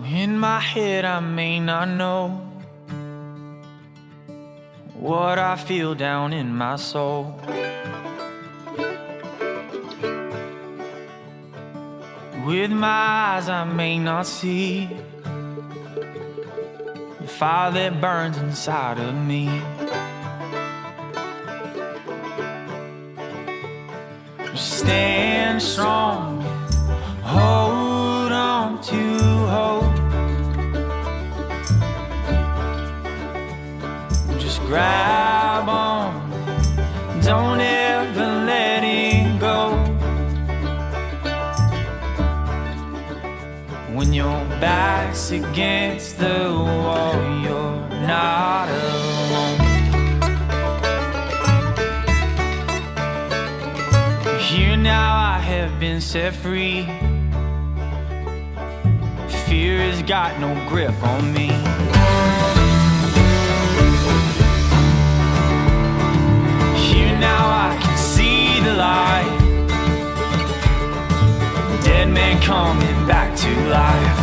In my head I may not know what I feel down in my soul. With my eyes I may not see the fire that burns inside of me. Stand strong, hold on to hope. Just grab on, don't ever let it go. When your back's against the wall, you're not alone. Here now I have been set free. Fear has got no grip on me. Here now I can see the light. Dead man coming back to life.